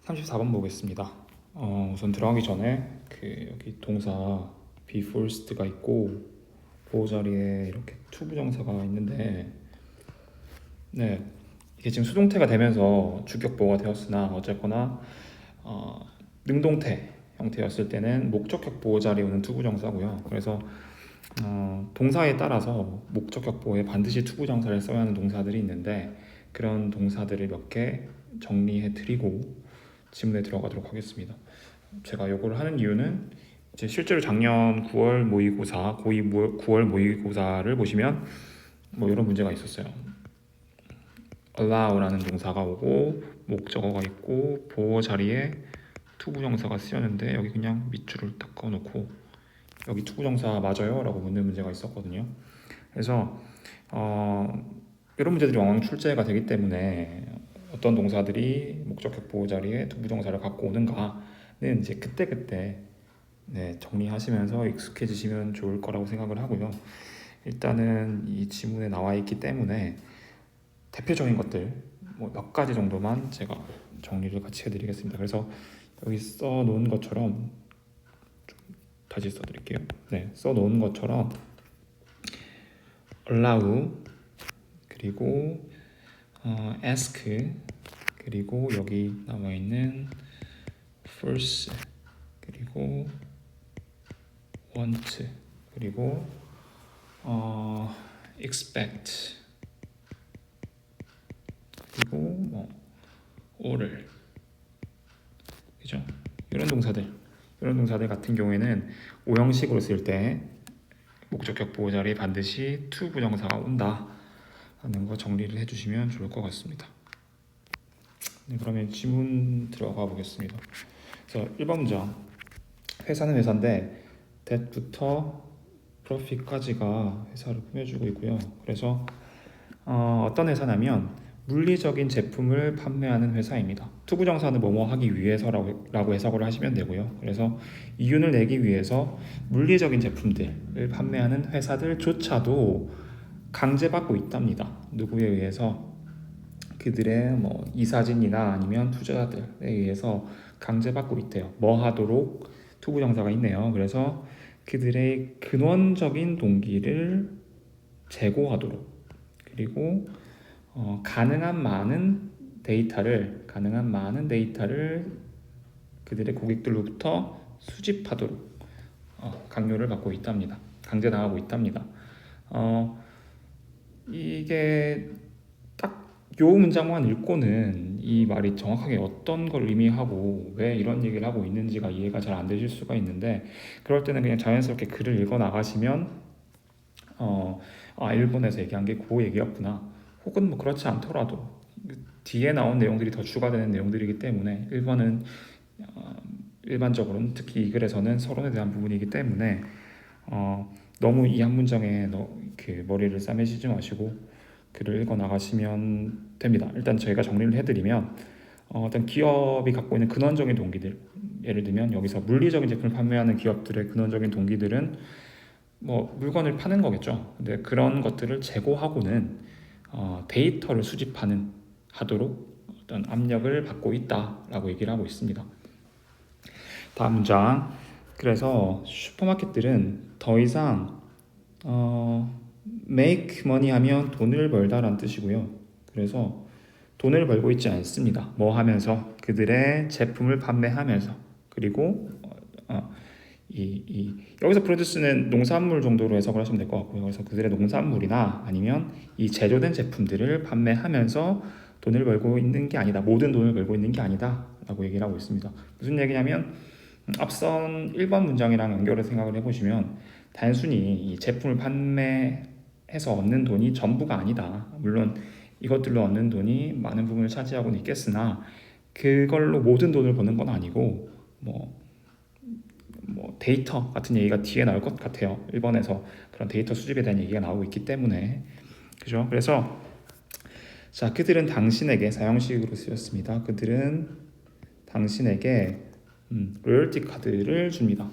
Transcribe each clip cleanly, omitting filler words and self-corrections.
34번 보겠습니다. 우선 들어가기 전에 여기 동사 be forced가 있고 보호 자리에 이렇게 to 부정사가 있는데, 네, 이게 지금 수동태가 되면서 주격 보호가 되었으나 어쨌거나 능동태 형태였을 때는 목적격 보호 자리에 오는 to 부정사고요. 그래서 동사에 따라서 목적격 보호에 반드시 to 부정사를 써야 하는 동사들이 있는데, 그런 동사들을 몇 개 정리해 드리고 지문에 들어가도록 하겠습니다. 제가 이걸 하는 이유는 이제 실제로 작년 9월 모의고사, 고2 9월 모의고사를 보시면 뭐 이런 문제가 있었어요. allow라는 동사가 오고 목적어가 있고 보호 자리에 to 부정사가 쓰였는데 여기 그냥 밑줄을 딱 그어놓고 여기 to 부정사 맞아요? 라고 묻는 문제가 있었거든요. 그래서 이런 문제들이 왕왕 출제가 되기 때문에 어떤 동사들이 목적격 보호 자리에 to 부정사를 갖고 오는가는 이제 그때그때 정리하시면서 익숙해지시면 좋을 거라고 생각을 하고요. 일단은 이 지문에 나와 있기 때문에 대표적인 것들 몇 가지 정도만 제가 정리를 같이 해드리겠습니다. 그래서 여기 써놓은 것처럼 좀 다시 써드릴게요. 써놓은 것처럼 allow, 그리고 ask, 그리고 여기 나와 있는 force, 그리고 want, 그리고 expect, 그리고 order, 그죠? 이런 동사들 같은 경우에는 오형식으로 쓸 때 목적격 보호 자리에 반드시 to 부정사가 온다 하는 거 정리를 해주시면 좋을 것 같습니다. 그러면 지문 들어가 보겠습니다. 그래서 1번 문장, 회사는 회사인데 that부터 profit까지가 회사를 꾸며주고 있고요. 그래서 어떤 회사냐면 물리적인 제품을 판매하는 회사입니다. to 부정사는 뭐뭐 하기 위해서라고 해석을 하시면 되고요. 그래서 이윤을 내기 위해서 물리적인 제품들을 판매하는 회사들조차도 강제받고 있답니다. 누구에 의해서? 그들의 이사진이나 아니면 투자자들에 의해서 강제받고 있대요. 뭐 하도록? to 부정사가 있네요. 그래서 그들의 근원적인 동기를 제고하도록, 그리고 가능한 많은 데이터를 그들의 고객들로부터 수집하도록 강요를 받고 있답니다. 강제당하고 있답니다. 이게 딱 요 문장만 읽고는 이 말이 정확하게 어떤 걸 의미하고 왜 이런 얘기를 하고 있는지가 이해가 잘 안 되실 수가 있는데, 그럴 때는 그냥 자연스럽게 글을 읽어 나가시면 일본에서 얘기한 게 그 얘기였구나, 혹은 그렇지 않더라도 뒤에 나온 내용들이 더 추가되는 내용들이기 때문에 1번은 일반적으로는 특히 이 글에서는 서론에 대한 부분이기 때문에 너무 이 한 문장에 머리를 싸매시지 마시고 글을 읽어 나가시면 됩니다. 일단 저희가 정리를 해드리면 어떤 기업이 갖고 있는 근원적인 동기들, 예를 들면 여기서 물리적인 제품을 판매하는 기업들의 근원적인 동기들은 물건을 파는 거겠죠. 근데 그런 것들을 제고하고는 데이터를 수집하는 하도록 어떤 압력을 받고 있다라고 얘기를 하고 있습니다. 다음 문장. 그래서 슈퍼마켓들은 더 이상 make money 하면 돈을 벌다라는 뜻이고요. 그래서 돈을 벌고 있지 않습니다. 뭐 하면서? 그들의 제품을 판매하면서. 그리고 여기서 프로듀스는 농산물 정도로 해석을 하시면 될 것 같고요. 그래서 그들의 농산물이나 아니면 이 제조된 제품들을 판매하면서 돈을 벌고 있는 게 아니다, 모든 돈을 벌고 있는 게 아니다 라고 얘기를 하고 있습니다. 무슨 얘기냐면 앞선 1번 문장이랑 연결을 생각을 해보시면 단순히 이 제품을 판매해서 얻는 돈이 전부가 아니다. 물론 이것들로 얻는 돈이 많은 부분을 차지하고는 있겠으나 그걸로 모든 돈을 버는 건 아니고 데이터 같은 얘기가 뒤에 나올 것 같아요. 1번에서 그런 데이터 수집에 대한 얘기가 나오고 있기 때문에, 그죠? 그래서 그들은 당신에게, 사형식으로 쓰였습니다. 그들은 당신에게 로열티 카드를 줍니다.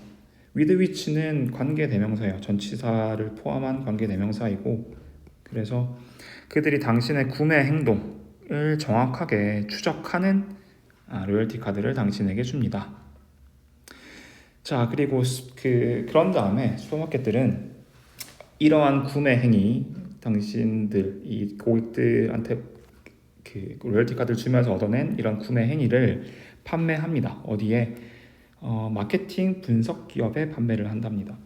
with which는 관계대명사예요. 전치사를 포함한 관계대명사이고, 그래서 그들이 당신의 구매 행동을 정확하게 추적하는 로열티 카드를 당신에게 줍니다. 자, 그리고 그런 다음에 슈퍼마켓들은 이러한 구매 행위, 당신들 이 고객들한테 그 로열티 카드를 주면서 얻어낸 이런 구매 행위를 판매합니다. 어디에? 마케팅 분석 기업에 판매를 한답니다.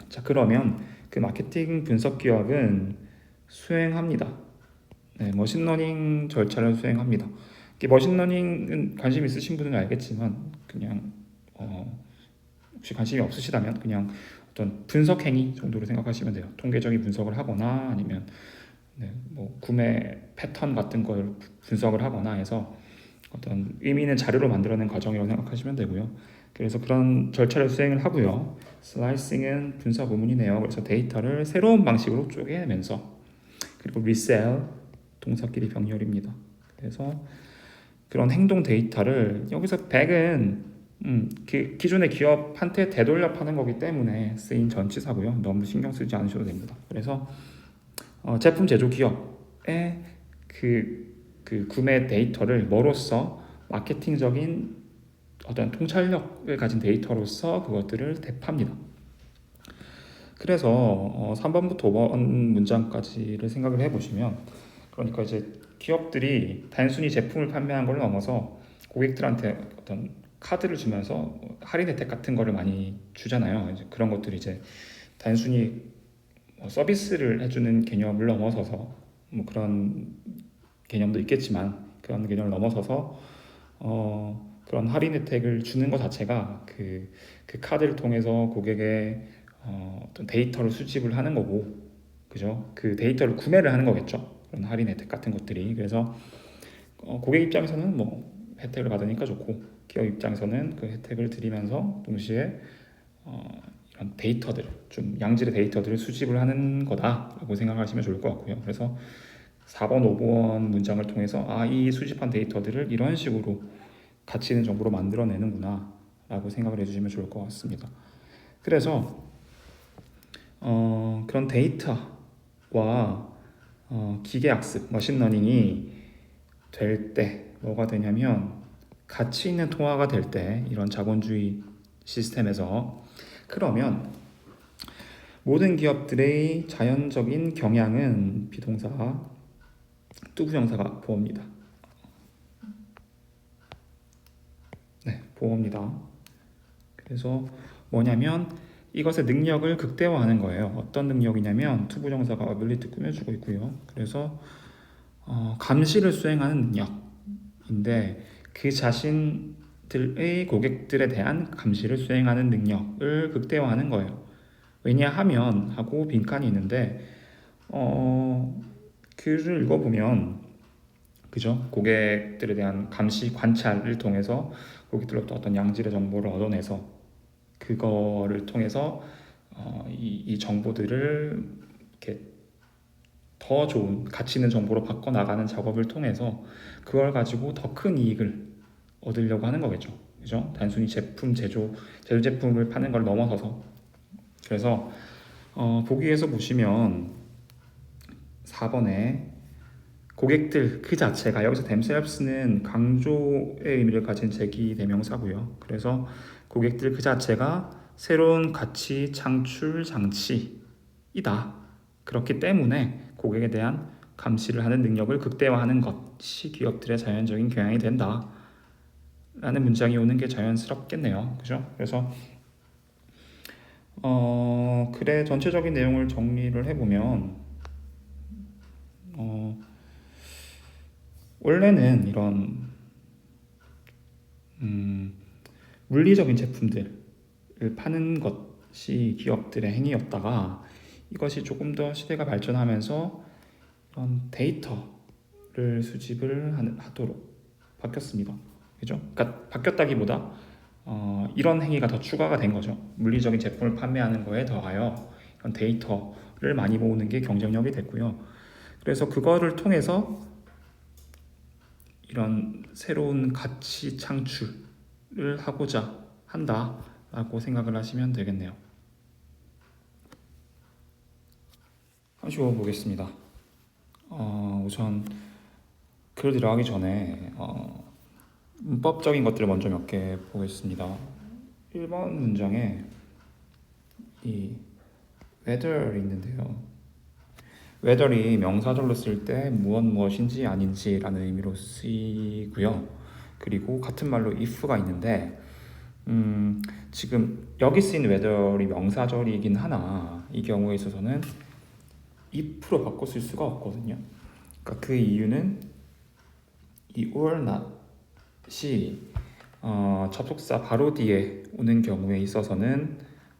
자, 그러면 그 마케팅 분석 기업은 수행합니다. 네, 머신러닝 절차를 수행합니다. 머신러닝은 관심 있으신 분은 알겠지만 그냥 혹시 관심이 없으시다면 그냥 어떤 분석 행위 정도로 생각하시면 돼요. 통계적인 분석을 하거나 아니면 뭐 구매 패턴 같은 걸 분석을 하거나 해서 어떤 의미 있는 자료로 만들어낸 과정이라고 생각하시면 되고요. 그래서 그런 절차를 수행을 하고요. 슬라이싱은 분사 구문이네요. 그래서 데이터를 새로운 방식으로 쪼개면서, 그리고 리셀 동사끼리 병렬입니다. 그래서 그런 행동 데이터를 여기서 100은 그 기존의 기업한테 되돌려 파는 거기 때문에 쓰인 전치사고요. 너무 신경 쓰지 않으셔도 됩니다. 그래서 제품 제조 기업의 그 구매 데이터를 뭐로써 마케팅적인 어떤 통찰력을 가진 데이터로서 그것들을 대팝니다. 그래서 3번부터 5번 문장까지를 생각을 해보시면, 그러니까 이제 기업들이 단순히 제품을 판매한 걸 넘어서 고객들한테 어떤 카드를 주면서 할인 혜택 같은 거를 많이 주잖아요. 이제 그런 것들이 이제 단순히 서비스를 해주는 개념을 넘어서서 뭐 그런 개념도 있겠지만 그런 개념을 넘어서서 그런 할인 혜택을 주는 것 자체가 그 카드를 통해서 고객의 어떤 데이터를 수집을 하는 거고, 그죠? 그 데이터를 구매를 하는 거겠죠. 그런 할인 혜택 같은 것들이. 그래서 고객 입장에서는 뭐 혜택을 받으니까 좋고, 기업 입장에서는 그 혜택을 드리면서 동시에 이런 데이터들, 좀 양질의 데이터들을 수집을 하는 거다라고 생각하시면 좋을 것 같고요. 그래서 4번, 5번 문장을 통해서 이 수집한 데이터들을 이런 식으로 가치 있는 정보로 만들어내는구나 라고 생각을 해주시면 좋을 것 같습니다. 그래서 그런 데이터와 기계학습, 머신러닝이 될 때 뭐가 되냐면, 가치 있는 통화가 될 때 이런 자본주의 시스템에서, 그러면 모든 기업들의 자연적인 경향은 비동사, 투부정사가 보호입니다. 네, 보호입니다. 그래서 뭐냐면 이것의 능력을 극대화하는 거예요. 어떤 능력이냐면 투부정사가 ability 꾸며주고 있고요. 그래서 감시를 수행하는 능력인데, 그 자신들의 고객들에 대한 감시를 수행하는 능력을 극대화하는 거예요. 왜냐하면 하고 빈칸이 있는데 글을 읽어보면, 그죠? 고객들에 대한 감시 관찰을 통해서 고객들로부터 어떤 양질의 정보를 얻어내서 그거를 통해서 이 정보들을 이렇게 더 좋은 가치 있는 정보로 바꿔 나가는 작업을 통해서 그걸 가지고 더 큰 이익을 얻으려고 하는 거겠죠. 그죠? 단순히 제조 제품을 파는 걸 넘어서서. 그래서 보기에서 보시면 4번에 고객들 그 자체가, 여기서 themselves는 강조의 의미를 가진 제기대명사고요. 그래서 고객들 그 자체가 새로운 가치 창출 장치이다. 그렇기 때문에 고객에 대한 감시를 하는 능력을 극대화하는 것이 기업들의 자연적인 경향이 된다 라는 문장이 오는 게 자연스럽겠네요. 그죠? 그래서 글의 전체적인 내용을 정리를 해보면, 원래는 이런 물리적인 제품들을 파는 것이 기업들의 행위였다가, 이것이 조금 더 시대가 발전하면서 이런 데이터를 수집을 하도록 바뀌었습니다. 그죠? 그러니까 바뀌었다기보다 이런 행위가 더 추가가 된 거죠. 물리적인 제품을 판매하는 거에 더하여 이런 데이터를 많이 모으는 게 경쟁력이 됐고요. 그래서 그거를 통해서 이런 새로운 가치 창출을 하고자 한다라고 생각을 하시면 되겠네요. 쉬워 보겠습니다. 우선 글 들어가기 전에 문법적인 것들을 먼저 몇 개 보겠습니다. 1번 문장에 이 whether이 있는데요. whether이 명사절로 쓸 때 무엇인지 아닌지라는 의미로 쓰이고요. 그리고 같은 말로 if가 있는데 지금 여기 쓰인 whether이 명사절이긴 하나 이 경우에 있어서는 if로 바꿔 쓸 수가 없거든요. 그러니까 그 이유는 이 or not이 접속사 바로 뒤에 오는 경우에 있어서는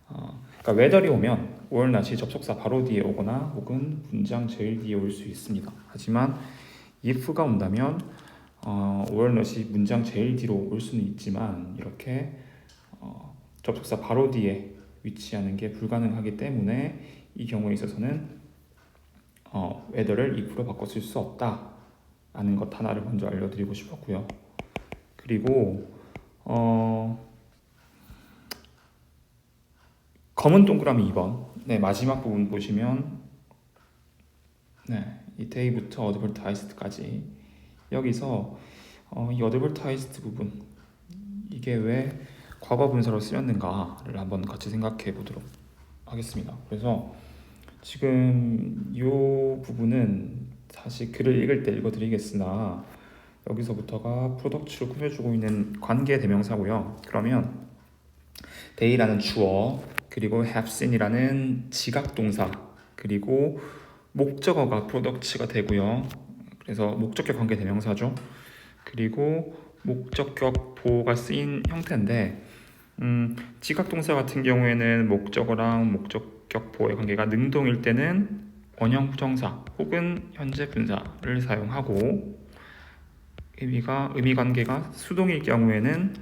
그러니까 whether이 오면 or not이 접속사 바로 뒤에 오거나 혹은 문장 제일 뒤에 올 수 있습니다. 하지만 if가 온다면 or not이 문장 제일 뒤로 올 수는 있지만 이렇게 접속사 바로 뒤에 위치하는 게 불가능하기 때문에 이 경우에 있어서는 whether를 if로 바꿔 쓸 수 없다라는 것 하나를 먼저 알려드리고 싶었고요. 그리고 검은 동그라미 2번 네, 마지막 부분 보시면 네, 이 day부터 advertised까지 여기서 이 advertised 부분 이게 왜 과거 분사로 쓰였는가를 한번 같이 생각해 보도록 하겠습니다. 그래서 지금 이 부분은 다시 글을 읽을 때 읽어드리겠으나 여기서부터가 프로덕트를 꾸며주고 있는 관계 대명사고요. 그러면 day라는 주어 그리고 have seen이라는 지각 동사 그리고 목적어가 프로덕트가 되고요. 그래서 목적격 관계 대명사죠. 그리고 목적격 보호가 쓰인 형태인데 지각 동사 같은 경우에는 목적어랑 목적격 보호의 관계가 능동일 때는 원형 부정사 혹은 현재 분사를 사용하고 의미 관계가 수동일 경우에는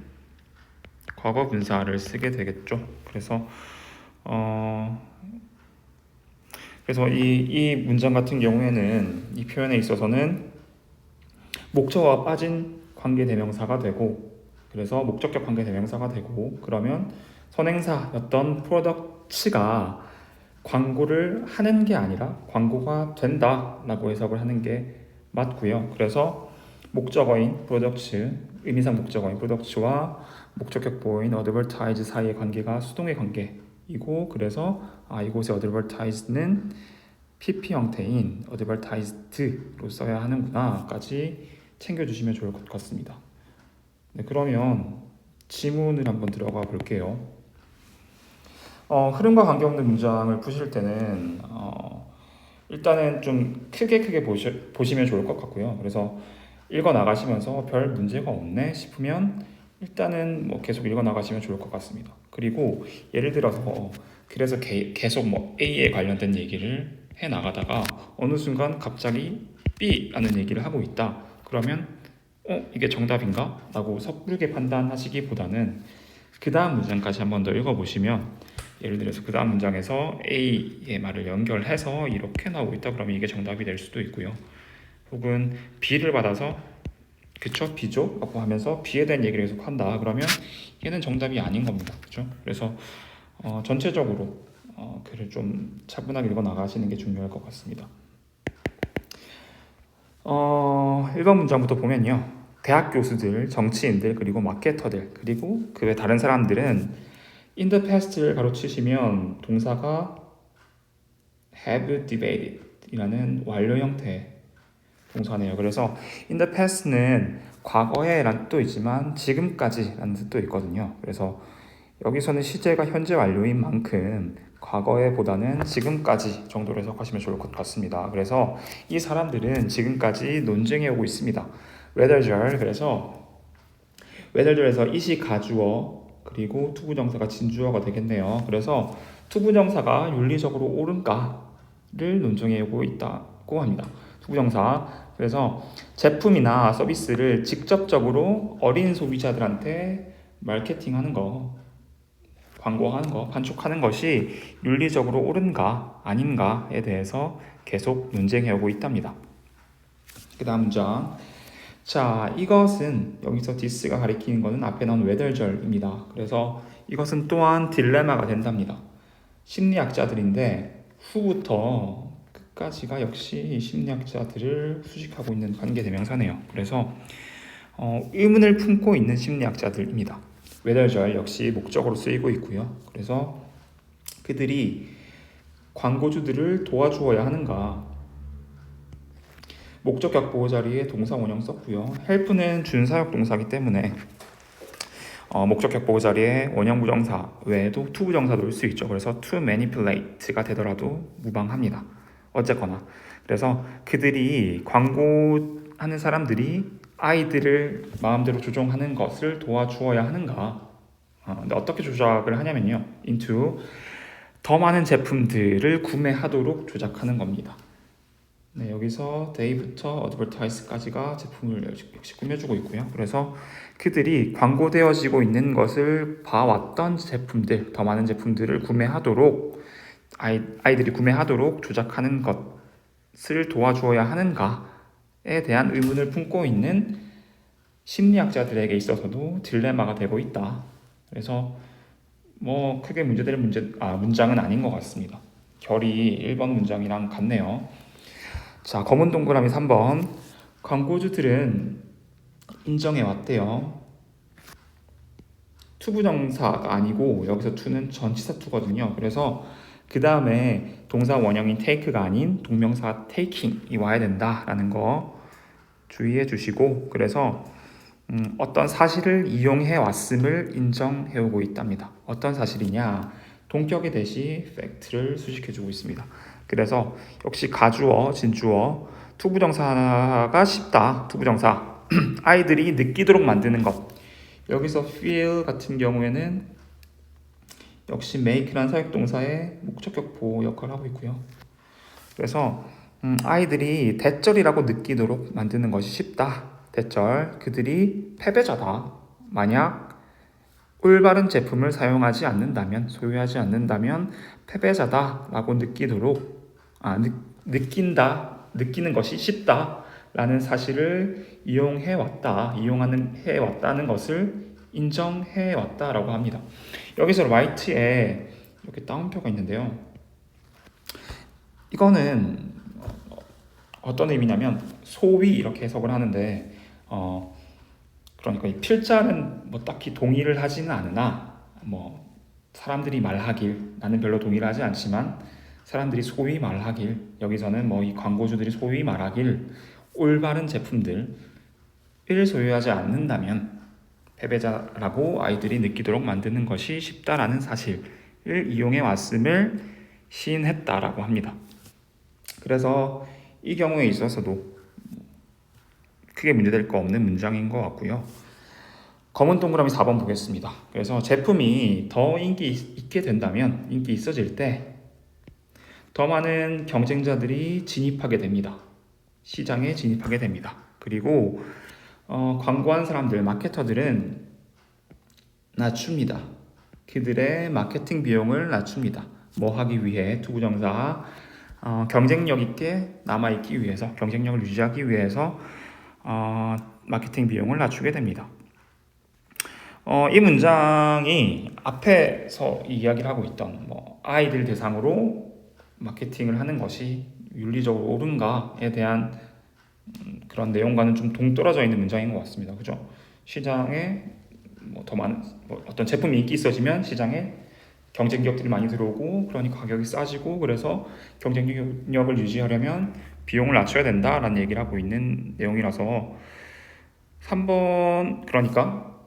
과거 분사를 쓰게 되겠죠. 그래서 이 문장 같은 경우에는 이 표현에 있어서는 목적어가 빠진 관계 대명사가 되고 그래서 목적격 관계 대명사가 되고 그러면 선행사였던 프로덕츠가 광고를 하는 게 아니라 광고가 된다라고 해석을 하는 게 맞고요. 그래서 목적어인 프로덕츠, 의미상 목적어인 프로덕츠와 목적격 보호인 advertise 사이의 관계가 수동의 관계이고 그래서 이곳의 advertise는 PP 형태인 advertised로 써야 하는구나까지 챙겨주시면 좋을 것 같습니다. 네, 그러면 지문을 한번 들어가 볼게요. 흐름과 관계없는 문장을 푸실 때는 일단은 좀 크게 보시면 좋을 것 같고요. 그래서 읽어 나가시면서 별 문제가 없네 싶으면 일단은 뭐 계속 읽어 나가시면 좋을 것 같습니다. 그리고 예를 들어서 그래서 계속 뭐 A에 관련된 얘기를 해 나가다가 어느 순간 갑자기 B라는 얘기를 하고 있다. 그러면 이게 정답인가? 라고 섣부르게 판단하시기보다는 그 다음 문장까지 한 번 더 읽어보시면 예를 들어서 그 다음 문장에서 A의 말을 연결해서 이렇게 나오고 있다. 그러면 이게 정답이 될 수도 있고요. 혹은 B를 받아서 그쵸? B죠? 라고 하면서 B에 대한 얘기를 계속 한다. 그러면 얘는 정답이 아닌 겁니다. 그렇죠? 그래서 전체적으로 글을 좀 차분하게 읽어 나가시는 게 중요할 것 같습니다. 1번 문장부터 보면요. 대학 교수들, 정치인들, 그리고 마케터들, 그리고 그 외 다른 사람들은 in the past를 가로치시면 동사가 have debated 이라는 완료 형태 동사네요. 그래서 in the past는 과거에 라는 뜻도 있지만 지금까지 라는 뜻도 있거든요. 그래서 여기서는 시제가 현재 완료인 만큼 과거에 보다는 지금까지 정도로 해석하시면 좋을 것 같습니다. 그래서 이 사람들은 지금까지 논쟁해 오고 있습니다. whether 그래서 whether에서 이시 가주어 그리고 투부정사가 진주어가 되겠네요. 그래서 투부정사가 윤리적으로 옳은가를 논쟁해 오고 있다고 합니다. 투부정사 그래서 제품이나 서비스를 직접적으로 어린 소비자들한테 마케팅하는 거 광고하는 거, 판촉하는 것이 윤리적으로 옳은가 아닌가에 대해서 계속 논쟁해오고 있답니다. 그 다음 문장. 자, 이것은 여기서 this가 가리키는 것은 앞에 나온 whether절입니다. 그래서 이것은 또한 딜레마가 된답니다. 심리학자들인데 후부터 끝까지가 역시 심리학자들을 수식하고 있는 관계 대명사네요. 그래서 의문을 품고 있는 심리학자들입니다. 외덜절 역시 목적으로 쓰이고 있고요. 그래서 그들이 광고주들을 도와주어야 하는가? 목적격 보호 자리에 동사 원형 썼고요. help는 준사역 동사이기 때문에 목적격 보호 자리에 원형 부정사 외에도 to 부정사도 올 수 있죠. 그래서 to manipulate가 되더라도 무방합니다. 어쨌거나 그래서 그들이 광고하는 사람들이 아이들을 마음대로 조종하는 것을 도와주어야 하는가? 근데 어떻게 조작을 하냐면요. into 더 많은 제품들을 구매하도록 조작하는 겁니다. 네, 여기서 day부터 advertise까지가 제품을 역시 꾸며주고 있고요. 그래서 그들이 광고되어지고 있는 것을 봐왔던 제품들, 더 많은 제품들을 구매하도록 아이들이 구매하도록 조작하는 것을 도와주어야 하는가에 대한 의문을 품고 있는 심리학자들에게 있어서도 딜레마가 되고 있다. 그래서 뭐 크게 문제될 문장은 아닌 것 같습니다. 결이 1번 문장이랑 같네요. 자, 검은 동그라미 3번. 광고주들은 인정해 왔대요. 투부정사가 아니고 여기서 to는 전치사 to거든요. 그래서 그 다음에 동사 원형인 take가 아닌 동명사 taking이 와야 된다라는 거 주의해 주시고, 그래서 어떤 사실을 이용해 왔음을 인정해 오고 있답니다. 어떤 사실이냐? 동격의 대시 fact를 수식해 주고 있습니다. 그래서 역시 가주어, 진주어, 투부정사가 쉽다. 투부정사 아이들이 느끼도록 만드는 것. 여기서 feel 같은 경우에는 역시 make라는 사역동사의 목적격 보호 역할을 하고 있고요. 그래서 아이들이 대절이라고 느끼도록 만드는 것이 쉽다. 대절, 그들이 패배자다. 만약 올바른 제품을 사용하지 않는다면, 소유하지 않는다면 패배자다라고 느끼는 것이 쉽다라는 사실을 이용해왔다는 것을 인정해왔다라고 합니다. 여기서 right에 이렇게 따옴표가 있는데요. 이거는 어떤 의미냐면 소위 이렇게 해석을 하는데 그러니까 이 필자는 뭐 딱히 동의를 하지는 않으나 뭐 사람들이 말하길, 나는 별로 동의를 하지 않지만 사람들이 소위 말하길, 여기서는 뭐 이 광고주들이 소위 말하길 올바른 제품들을 소유하지 않는다면 패배자라고 아이들이 느끼도록 만드는 것이 쉽다라는 사실을 이용해 왔음을 시인했다라고 합니다. 그래서 이 경우에 있어서도 크게 문제될 거 없는 문장인 것 같고요. 검은 동그라미 4번 보겠습니다. 그래서 제품이 더 인기 있게 된다면, 인기 있어질 때 더 많은 경쟁자들이 진입하게 됩니다. 시장에 진입하게 됩니다. 그리고 광고하는 사람들, 마케터들은 낮춥니다. 그들의 마케팅 비용을 낮춥니다. 뭐 하기 위해? 투부정사 경쟁력 있게 남아있기 위해서, 경쟁력을 유지하기 위해서 마케팅 비용을 낮추게 됩니다. 이 문장이 앞에서 이야기를 하고 있던 뭐 아이들 대상으로 마케팅을 하는 것이 윤리적으로 옳은가에 대한 그런 내용과는 좀 동떨어져 있는 문장인 것 같습니다. 그죠? 시장에 더 많은 어떤 제품이 인기 있어지면 시장에 경쟁 기업들이 많이 들어오고, 그러니까 가격이 싸지고, 그래서 경쟁력을 유지하려면 비용을 낮춰야 된다라는 얘기를 하고 있는 내용이라서 3번, 그러니까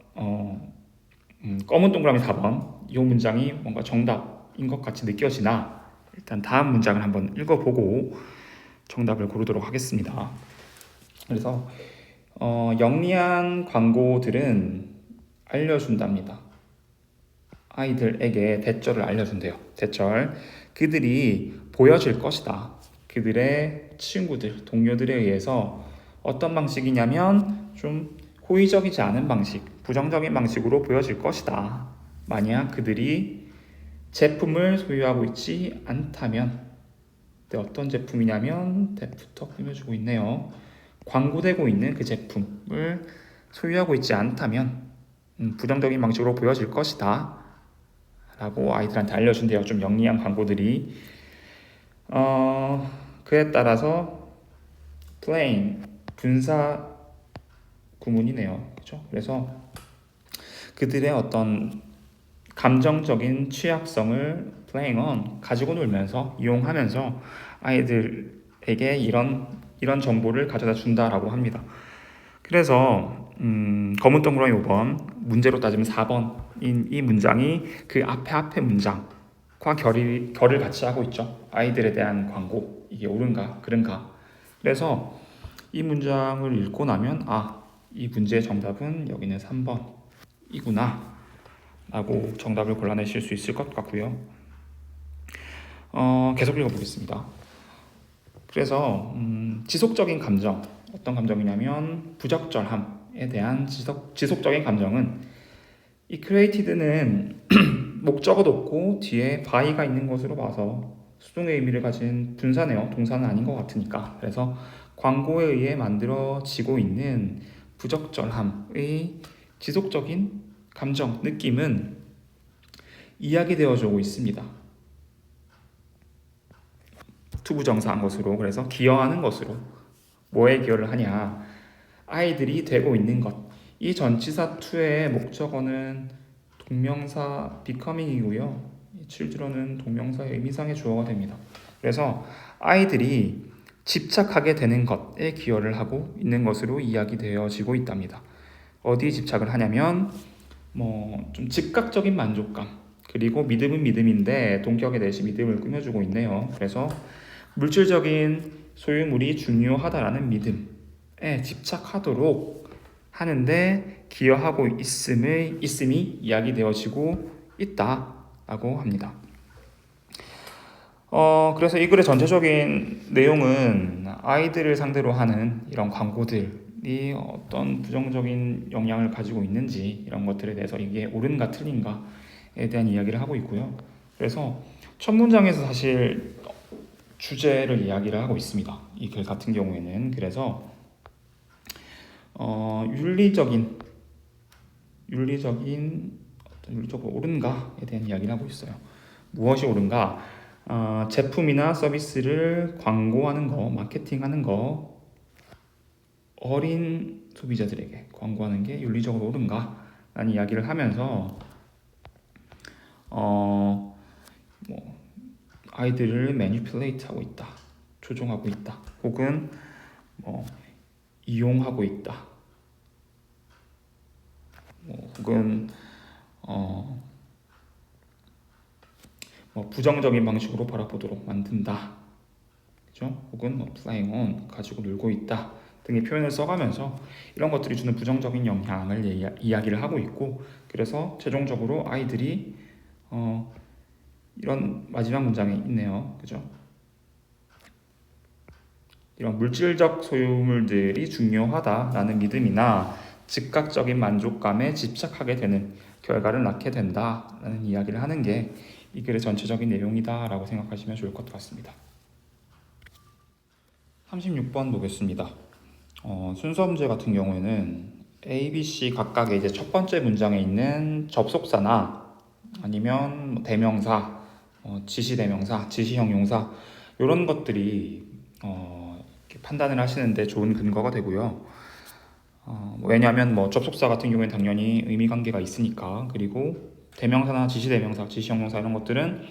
검은 동그라미 4번 이 문장이 뭔가 정답인 것 같이 느껴지나, 일단 다음 문장을 한번 읽어보고 정답을 고르도록 하겠습니다. 그래서 영리한 광고들은 알려준답니다. 아이들에게 대절을 알려준대요. 대절. 그들이 보여질 것이다. 그들의 친구들, 동료들에 의해서 어떤 방식이냐면 좀 호의적이지 않은 방식, 부정적인 방식으로 보여질 것이다. 만약 그들이 제품을 소유하고 있지 않다면, 어떤 제품이냐면 대부터 꾸며주고 있네요. 광고되고 있는 그 제품을 소유하고 있지 않다면 부정적인 방식으로 보여질 것이다 라고 아이들한테 알려준대요. 좀 영리한 광고들이. 그에 따라서 plain 분사 구문이네요. 그렇죠? 그래서 그들의 어떤 감정적인 취약성을 playing on 가지고 놀면서 이용하면서 아이들에게 이런 정보를 가져다 준다라고 합니다. 그래서 검은 동그라미 5번 문제로 따지면 4번인 이 문장이 그 앞에 문장과 결을 같이 하고 있죠. 아이들에 대한 광고 이게 옳은가 그른가. 그래서 이 문장을 읽고 나면 이 문제의 정답은 여기는 3번이구나 라고 정답을 골라내실 수 있을 것 같고요. 계속 읽어보겠습니다. 그래서 지속적인 감정, 어떤 감정이냐면 부적절함에 대한 지속적인 감정은 이 created는 목적어 뒀고 뒤에 by가 있는 것으로 봐서 수동의 의미를 가진 분사네요. 동사는 아닌 것 같으니까. 그래서 광고에 의해 만들어지고 있는 부적절함의 지속적인 감정, 느낌은 이야기되어지고 있습니다. 투부정사한 것으로. 그래서 기여하는 것으로. 뭐에 기여를 하냐? 아이들이 되고 있는 것. 이 전치사 to의 목적어는 동명사 becoming이고요. children은 동명사의 의미상의 주어가 됩니다. 그래서 아이들이 집착하게 되는 것에 기여를 하고 있는 것으로 이야기되어지고 있답니다. 어디에 집착을 하냐면 좀 즉각적인 만족감, 그리고 믿음은 믿음인데 동격에 대해서 믿음을 꾸며주고 있네요. 그래서 물질적인 소유물이 중요하다라는 믿음에 집착하도록 하는데 기여하고 있음이 이야기되어지고 있다라고 합니다. 그래서 이 글의 전체적인 내용은 아이들을 상대로 하는 이런 광고들이 어떤 부정적인 영향을 가지고 있는지 이런 것들에 대해서 이게 옳은가 틀린가에 대한 이야기를 하고 있고요. 그래서 첫 문장에서 사실 주제를 이야기를 하고 있습니다. 이 글 같은 경우에는. 그래서 윤리적으로 옳은가에 대한 이야기를 하고 있어요. 무엇이 옳은가? 제품이나 서비스를 광고하는 거, 마케팅하는 거, 어린 소비자들에게 광고하는 게 윤리적으로 옳은가? 라는 이야기를 하면서 아이들을 매니플레이트 하고 있다, 조종하고 있다, 혹은 이용하고 있다, 혹은 부정적인 방식으로 바라보도록 만든다, 그죠? 혹은 playing on 가지고 놀고 있다 등의 표현을 써가면서 이런 것들이 주는 부정적인 영향을 이야기를 하고 있고, 그래서 최종적으로 아이들이 이런 마지막 문장이 있네요, 그죠? 이런 물질적 소유물들이 중요하다라는 믿음이나 즉각적인 만족감에 집착하게 되는 결과를 낳게 된다라는 이야기를 하는 게 이 글의 전체적인 내용이다라고 생각하시면 좋을 것 같습니다. 36번 보겠습니다. 순서 문제 같은 경우에는 A, B, C 각각의 이제 첫 번째 문장에 있는 접속사나 아니면 대명사, 지시대명사, 지시형용사 이런 것들이 이렇게 판단을 하시는데 좋은 근거가 되고요. 왜냐하면 접속사 같은 경우에는 당연히 의미관계가 있으니까. 그리고 대명사나 지시대명사, 지시형용사 이런 것들은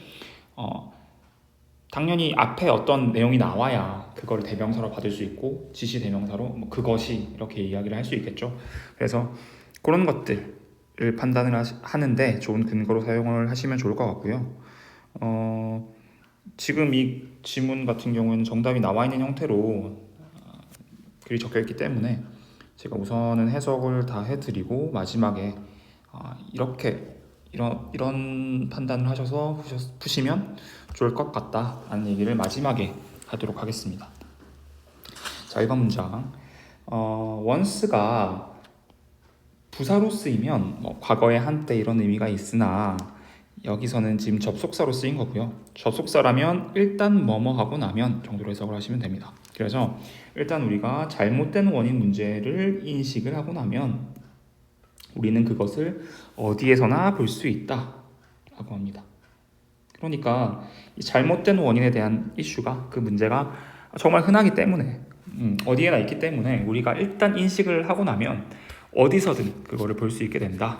당연히 앞에 어떤 내용이 나와야 그걸 대명사로 받을 수 있고 지시대명사로 그것이 이렇게 이야기를 할 수 있겠죠. 그래서 그런 것들을 판단을 하는데 좋은 근거로 사용을 하시면 좋을 것 같고요. 지금 이 지문 같은 경우에는 정답이 나와 있는 형태로 글이 적혀 있기 때문에 제가 우선은 해석을 다 해드리고 마지막에 이런 판단을 하셔서 푸시면 좋을 것 같다라는 얘기를 마지막에 하도록 하겠습니다. 자, 1번 문장. once가 부사로 쓰이면 과거에 한때 이런 의미가 있으나 여기서는 지금 접속사로 쓰인 거고요. 접속사라면 일단 뭐뭐 하고 나면 정도로 해석을 하시면 됩니다. 그래서 일단 우리가 잘못된 원인 문제를 인식을 하고 나면 우리는 그것을 어디에서나 볼 수 있다 라고 합니다. 그러니까 이 잘못된 원인에 대한 이슈가, 그 문제가 정말 흔하기 때문에 어디에나 있기 때문에 우리가 일단 인식을 하고 나면 어디서든 그거를 볼 수 있게 된다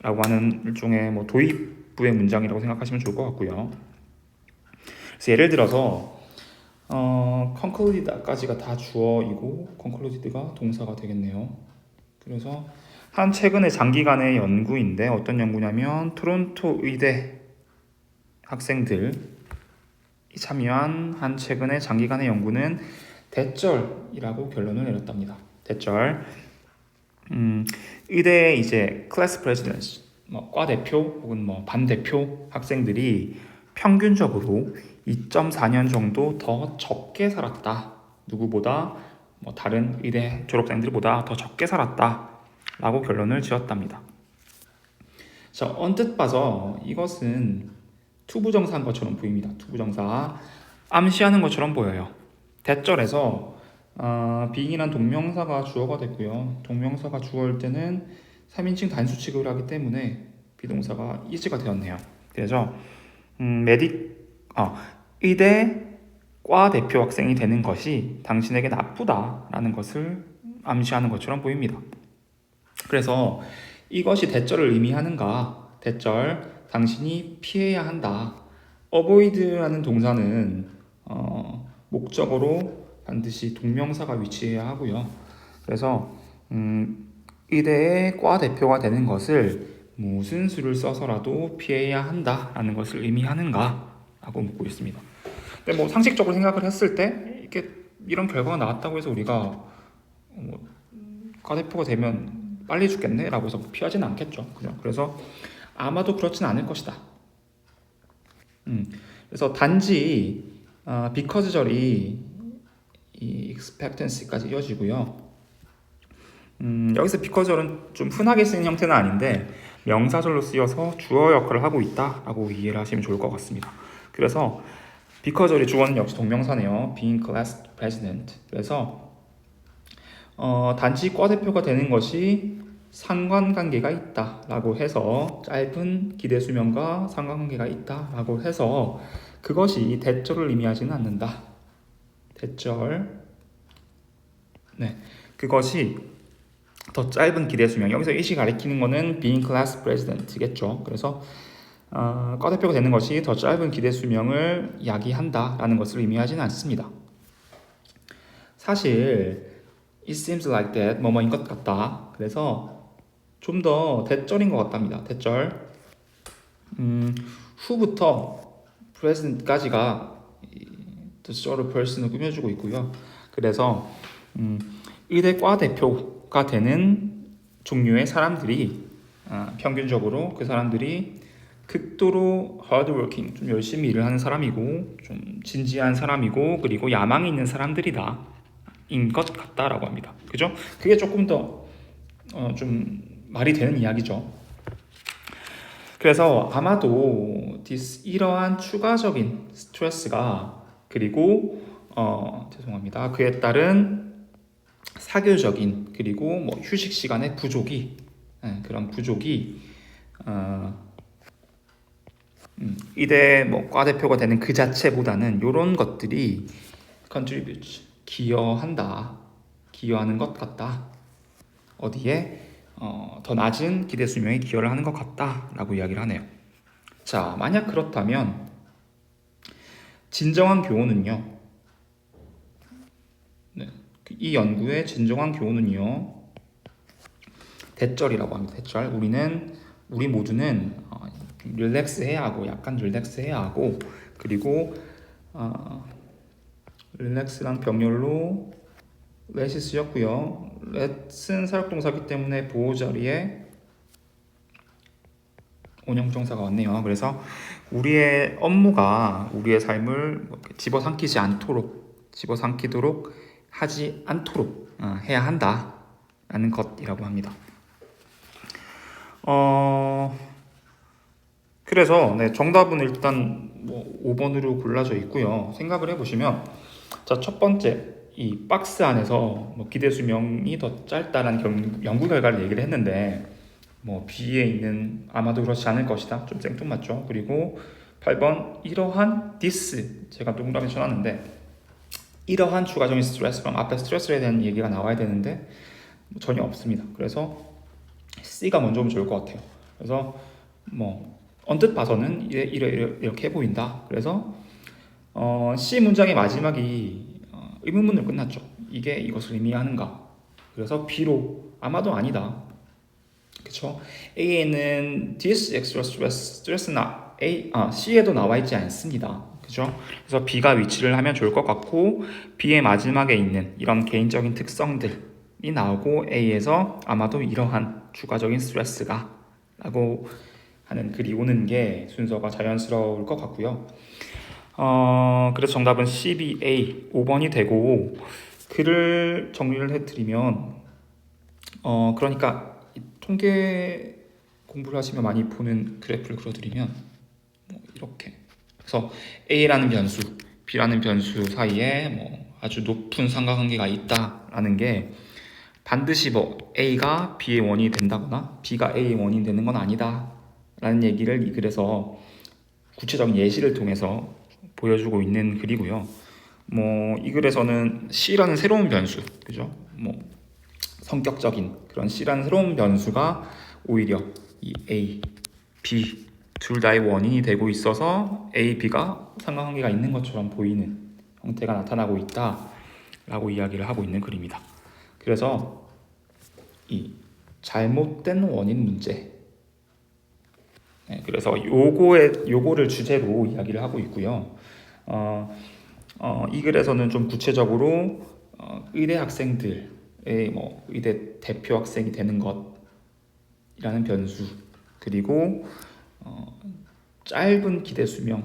라고 하는 일종의 뭐 도입부의 문장이라고 생각하시면 좋을 것 같고요. 그래서 예를 들어서 conclude까지가 다 주어이고 concluded가 동사가 되겠네요. 그래서 한 최근의 장기간의 연구인데 어떤 연구냐면 토론토 의대 학생들이 참여한 한 최근의 장기간의 연구는 대절이라고 결론을 내렸답니다. 대절. 의대의 이제 클래스 프레지던트, 과 대표 혹은 반 대표 학생들이 평균적으로 2.4년 정도 더 적게 살았다. 누구보다 다른 의대 졸업생들보다 더 적게 살았다라고 결론을 지었답니다. 자, 언뜻 봐서 이것은 투부정사인 것처럼 보입니다. 투부정사 암시하는 것처럼 보여요. 대절에서 being이란 동명사가 주어가 됐고요. 동명사가 주어일 때는 3인칭 단수 취급을 하기 때문에 비동사가 is가 되었네요. 그래서 의대과 대표 학생이 되는 것이 당신에게 나쁘다라는 것을 암시하는 것처럼 보입니다. 그래서 이것이 대절을 의미하는가? 대절, 당신이 피해야 한다. avoid라는 동사는 목적어로 반드시 동명사가 위치해야 하고요. 그래서 의대의 과 대표가 되는 것을 무슨 수를 써서라도 피해야 한다라는 것을 의미하는가? 라고 묻고 있습니다. 근데 상식적으로 생각을 했을 때 이런 결과가 나왔다고 해서 우리가 과 대표가 되면 빨리 죽겠네? 라고 해서 피하지는 않겠죠. 그죠? 그래서 아마도 그렇진 않을 것이다. 그래서 단지 because절이 이 expectancy까지 이어지고요. 여기서 because절은 좀 흔하게 쓰는 형태는 아닌데 명사절로 쓰여서 주어 역할을 하고 있다라고 이해를 하시면 좋을 것 같습니다. 그래서 because절이 주어는 역시 동명사네요. being class president. 그래서 단지 과 대표가 되는 것이 상관관계가 있다라고 해서 짧은 기대 수명과 상관관계가 있다라고 해서 그것이 대절을 의미하지는 않는다. 대절. 네, 그것이 더 짧은 기대 수명. 여기서 이시 가리키는 거는 being class president겠죠. 그래서 과 대표가 되는 것이 더 짧은 기대 수명을 야기한다라는 것을 의미하지는 않습니다. 사실 it seems like that 뭐뭐인 것 같다. 그래서 좀 더 대절인 것 같답니다. 대절. 후부터 president까지가 the sort of person을 꾸며주고 있고요. 그래서 의대과 대표가 되는 종류의 사람들이 평균적으로 그 사람들이 극도로 hardworking, 좀 열심히 일을 하는 사람이고 좀 진지한 사람이고 그리고 야망이 있는 사람들이다 인 것 같다라고 합니다. 그죠? 그게 조금 더 좀 말이 되는 이야기죠. 그래서 아마도 이러한 추가적인 스트레스가 그리고 죄송합니다. 그에 따른 사교적인 그리고 휴식 시간의 부족이 그런 부족이 이대 과 대표가 되는 그 자체보다는 이런 것들이 contribute 기여하는 것 같다. 어디에 더 낮은 기대 수명에 기여를 하는 것 같다라고 이야기를 하네요. 자, 만약 그렇다면 진정한 교훈은요. 네, 이 연구의 진정한 교훈은요. 대절이라고 합니다. 대절. 우리 모두는 릴렉스해야 하고 약간 릴렉스해야 하고 그리고 릴렉스랑 병렬로 let이 쓰였고요. let은 사역동사이기 때문에 보호 자리에 원형정사가 왔네요. 그래서 우리의 업무가 우리의 삶을 집어삼키도록 하지 않도록 해야 한다라는 것이라고 합니다. 그래서 정답은 일단 5번으로 골라져 있고요. 생각을 해보시면 자, 첫 번째 이 박스 안에서 기대 수명이 더 짧다라는 연구 결과를 얘기를 했는데 B에 있는 아마도 그렇지 않을 것이다. 좀 생뚱맞죠. 그리고 8번 이러한 this 제가 동그라미 쳐놨는데 이러한 추가적인 스트레스, 그럼 앞에 스트레스에 대한 얘기가 나와야 되는데 전혀 없습니다. 그래서 C가 먼저 오면 좋을 것 같아요. 그래서 뭐 언뜻 봐서는 이렇게 해 보인다. 그래서 C 문장의 마지막이 의문문으로 끝났죠. 이게 이것을 의미하는가? 그래서 B로 아마도 아니다. 그쵸? A에는 this extra stress나 C에도 나와 있지 않습니다. 그죠? 그래서 B가 위치를 하면 좋을 것 같고 B의 마지막에 있는 이런 개인적인 특성들이 나오고 A에서 아마도 이러한 추가적인 스트레스가 라고 하는 글이 오는 게 순서가 자연스러울 것 같고요. 그래서 정답은 CBA 5번이 되고 글을 정리를 해드리면 그러니까 통계 공부를 하시면 많이 보는 그래프를 그려드리면 이렇게 그래서 A라는 변수, B라는 변수 사이에 아주 높은 상관관계가 있다라는 게 반드시 A가 B의 원인이 된다거나 B가 A의 원인이 되는 건 아니다 라는 얘기를 이 글에서 구체적인 예시를 통해서 보여주고 있는 글이고요. 이 글에서는 C라는 새로운 변수, 그죠? 성격적인 그런 C라는 새로운 변수가 오히려 이 A, B 둘 다의 원인이 되고 있어서 A, B가 상관관계가 있는 것처럼 보이는 형태가 나타나고 있다라고 이야기를 하고 있는 글입니다. 그래서 이 잘못된 원인 문제, 그래서 요거를 주제로 이야기를 하고 있고요. 이 글에서는 좀 구체적으로 의대 학생들의 의대 대표 학생이 되는 것이라는 변수, 그리고 짧은 기대 수명이라는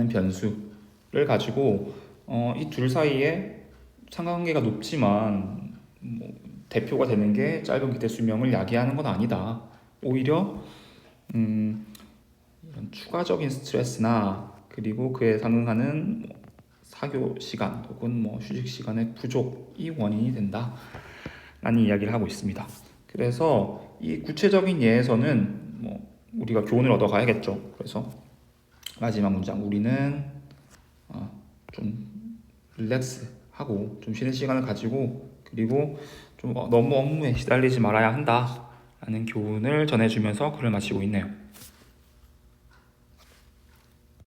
변수를 가지고 이 둘 사이에 상관관계가 높지만 대표가 되는 게 짧은 기대 수명을 야기하는 건 아니다. 오히려 이런 추가적인 스트레스나 그리고 그에 상응하는 사교 시간 혹은 휴식 시간의 부족이 원인이 된다라는 이야기를 하고 있습니다. 그래서 이 구체적인 예에서는 우리가 교훈을 얻어가야겠죠. 그래서 마지막 문장, 우리는 좀 릴렉스하고 좀 쉬는 시간을 가지고 그리고 좀 너무 업무에 시달리지 말아야 한다라는 교훈을 전해주면서 글을 마치고 있네요.